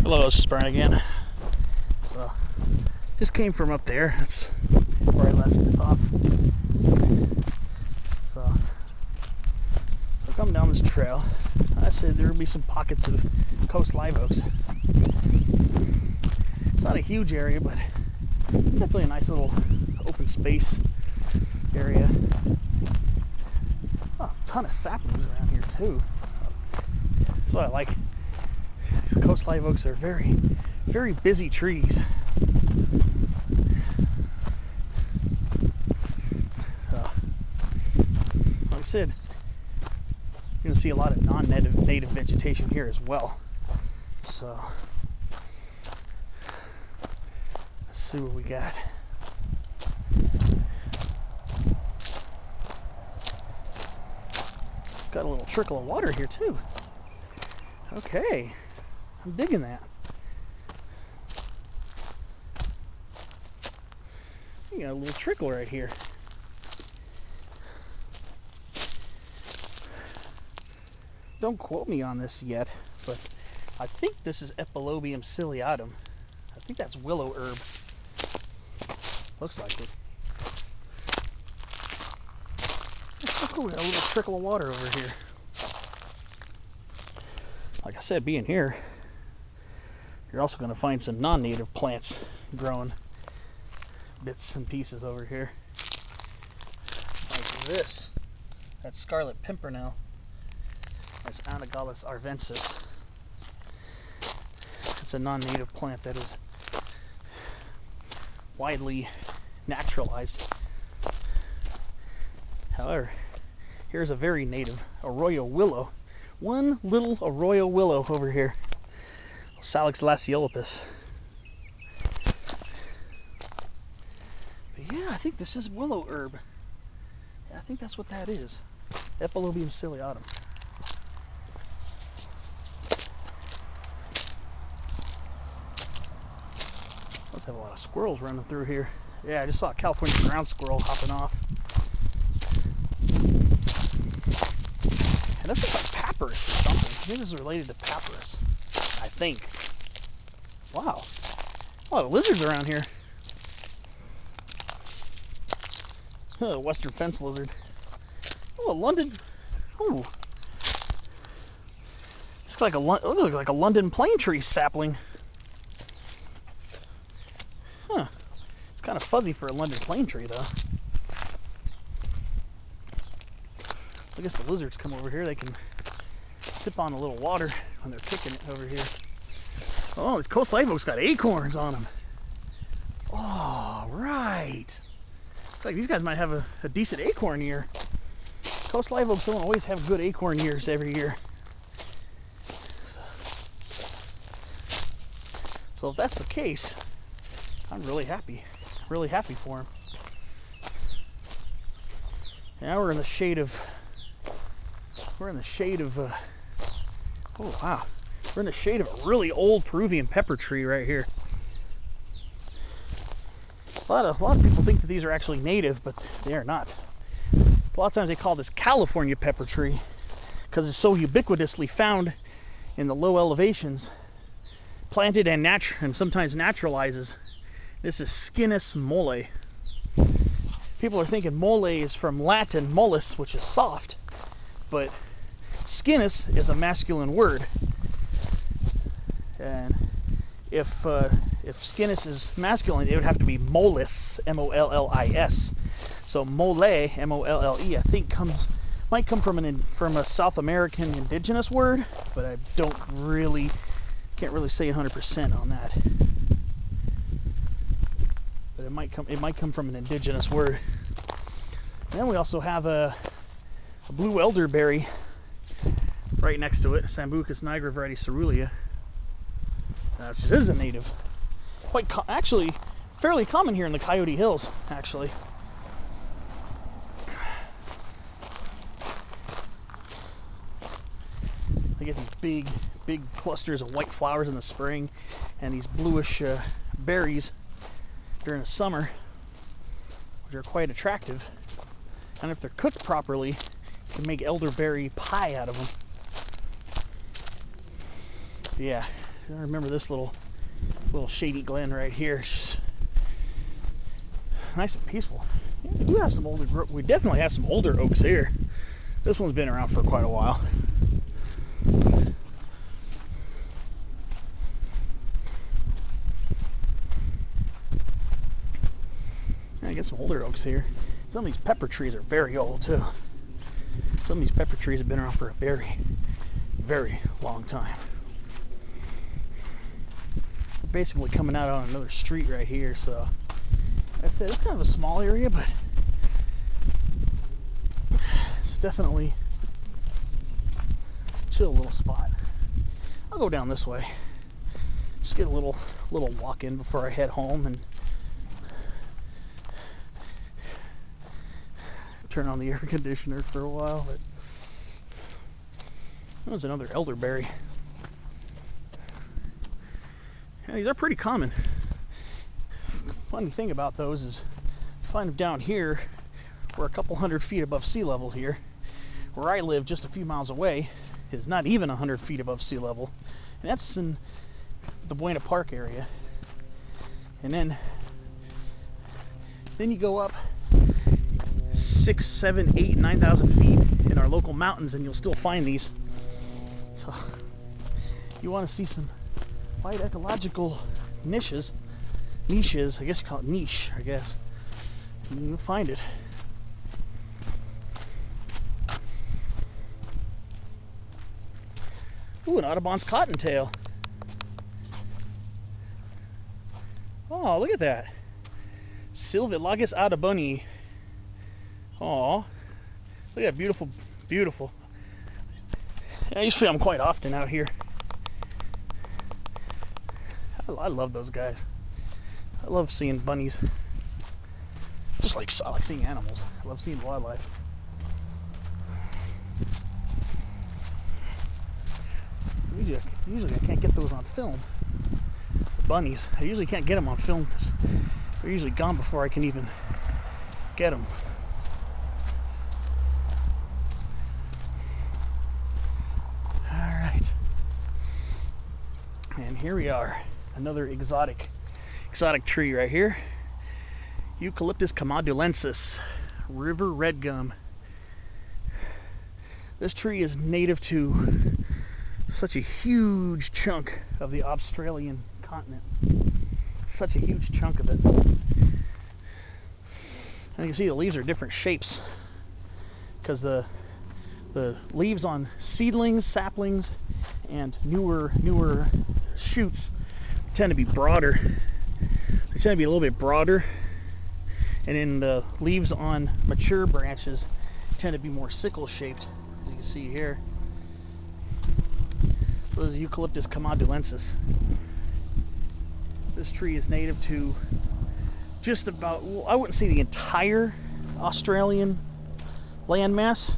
Hello, this is Brian again. So, just came from up there. That's where I left it off. So coming down this trail, I said there would be some pockets of coast live oaks. It's not a huge area, but it's definitely a nice little open space area. Oh, a ton of saplings around here too. That's what I like. These coast live oaks are very, very busy trees. So, like I said, you're going to see a lot of non-native vegetation here as well. So, let's see what we got. Got a little trickle of water here too. Okay, I'm digging that. You got a little trickle right here. Don't quote me on this yet, but I think this is Epilobium ciliatum. I think that's willow herb. Looks like it. Oh, cool, we got a little trickle of water over here. Like I said, being here, you're also going to find some non-native plants growing bits and pieces over here. Like this. That's scarlet pimpernel. That's Anagallis arvensis. It's a non-native plant that is widely naturalized. However, here's a very native arroyo willow. One little arroyo willow over here. Salix lasiolipus. But yeah, I think this is willow herb. Yeah, I think that's what that is. Epilobium ciliatum. Let's have a lot of squirrels running through here. Yeah, I just saw a California ground squirrel hopping off. And this looks like papyrus or something. Maybe this is related to papyrus. I think. Wow. A lot of lizards around here. Western fence lizard. Oh, a London. Oh. Looks like a London plane tree sapling. Huh. It's kind of fuzzy for a London plane tree, though. I guess the lizards come over here. They can sip on a little water when they're kicking it over here. Oh, this coast live oak's got acorns on them. Oh, right. Looks like these guys might have a decent acorn year. Coast live oaks don't always have good acorn years every year. So if that's the case, I'm really happy. Really happy for them. Now we're in the shade of oh wow, we're in the shade of a really old Peruvian pepper tree right here. A lot of people think that these are actually native, but they are not. A lot of times they call this California pepper tree because it's so ubiquitously found in the low elevations, planted and sometimes naturalizes. This is Scinis mole. People are thinking mole is from Latin mollis, which is soft, but Scinis is a masculine word, and if Scinis is masculine, it would have to be mollis, M-O-L-L-I-S. So mole, M-O-L-L-E, I think might come from a South American indigenous word, but I can't really say 100% on that. But it might come from an indigenous word. And then we also have a blue elderberry right next to it, Sambucus nigra variety cerulea, which is a native. Actually, fairly common here in the Coyote Hills, actually. They get these big clusters of white flowers in the spring, and these bluish berries during the summer, which are quite attractive. And if they're cooked properly, you can make elderberry pie out of them. Yeah, I remember this little shady glen right here. It's just nice and peaceful. Yeah, we do have some older. We definitely have some older oaks here. This one's been around for quite a while. I get some older oaks here. Some of these pepper trees are very old too. Some of these pepper trees have been around for a very, very long time. We're basically coming out on another street right here, so like I said, it's kind of a small area, but it's definitely a chill little spot. I'll go down this way. Just get a little walk in before I head home and turn on the air conditioner for a while. But that was another elderberry. Yeah, these are pretty common. Funny thing about those is you find them down here. We're a couple 100 feet above sea level here. Where I live, just a few miles away, is not even 100 feet above sea level, and that's in the Buena Park area. And then you go up 6, 7, 8, 9,000 feet in our local mountains, and you'll still find these. So you want to see some wide ecological niches, I guess you call it niche, I guess, and you'll find it. Ooh, an Audubon's cottontail. Oh, look at that. Silvilagus auduboni. Oh, look at that, beautiful, beautiful. I used to see them quite often out here. I love those guys. I love seeing bunnies. Just like I like seeing animals. I love seeing wildlife. Usually I can't get those on film. The bunnies, I usually can't get them on film because they're usually gone before I can even get them. Alright. And here we are. Another exotic tree right here. Eucalyptus comodulensis, river red gum. This tree is native to such a huge chunk of the Australian continent. Such a huge chunk of it. And you can see the leaves are different shapes because the leaves on seedlings, saplings, and newer shoots tend to be broader. They tend to be a little bit broader, and then the leaves on mature branches tend to be more sickle shaped, as you can see here. So this is Eucalyptus comodulensis. This tree is native to just about, well, I wouldn't say the entire Australian landmass,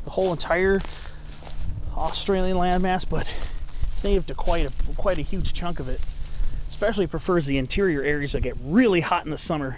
the whole entire Australian landmass, but it's native to quite a huge chunk of it. Especially prefers the interior areas that get really hot in the summer,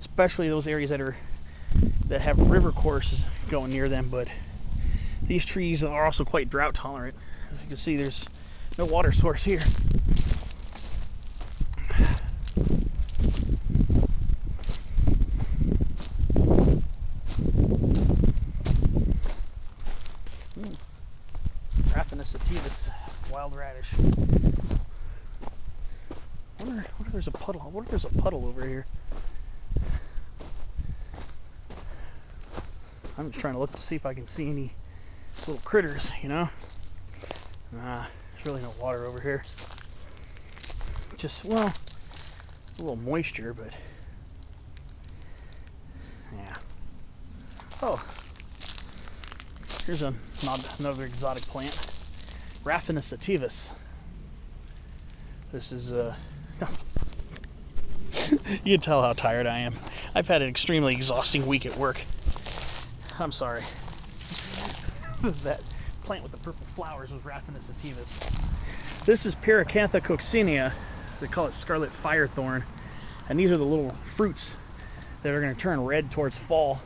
especially those areas that have river courses going near them. But these trees are also quite drought tolerant. As you can see, there's no water source here. Raphanus sativus, wild radish. I wonder if there's a puddle. I wonder if there's a puddle over here. I'm just trying to look to see if I can see any little critters, you know. Nah, there's really no water over here. Just, well, a little moisture, but yeah. Oh, here's another exotic plant, Raphanus sativus. This is you can tell how tired I am. I've had an extremely exhausting week at work. I'm sorry. That plant with the purple flowers was Raphanus sativus. This is Pericantha coccinea. They call it scarlet firethorn. And these are the little fruits that are going to turn red towards fall.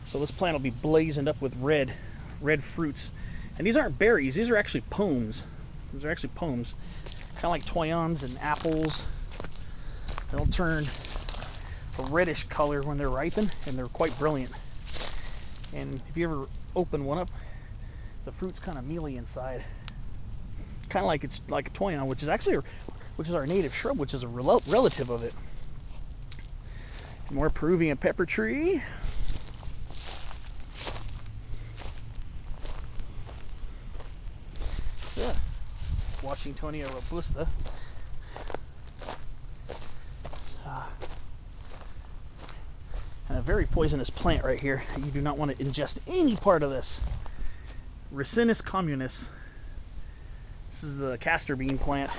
So this plant will be blazoned up with red fruits. And these aren't berries, these are actually pomes. These are actually pomes. Kind of like toyons and apples. They'll turn a reddish color when they're ripened, and they're quite brilliant. And if you ever open one up, the fruit's kind of mealy inside. Kind of like it's like a toyon, which is our native shrub, which is a relative of it. More Peruvian pepper tree. Yeah. Washingtonia robusta. And a very poisonous plant right here. You do not want to ingest any part of this. Ricinus communis. This is the castor bean plant.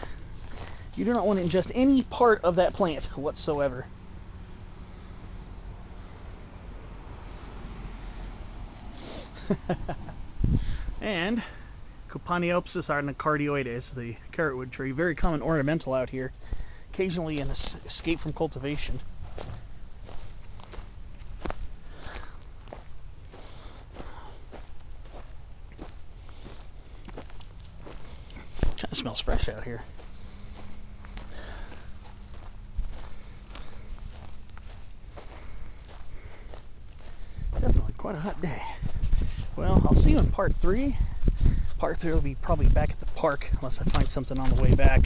You do not want to ingest any part of that plant whatsoever. And Copaniopsis arnicardioides, the carrotwood tree, very common ornamental out here, occasionally an escape from cultivation. Kind of smells fresh out here. Definitely quite a hot day. Well, I'll see you in part 3. Part 3 will be probably back at the park, unless I find something on the way back.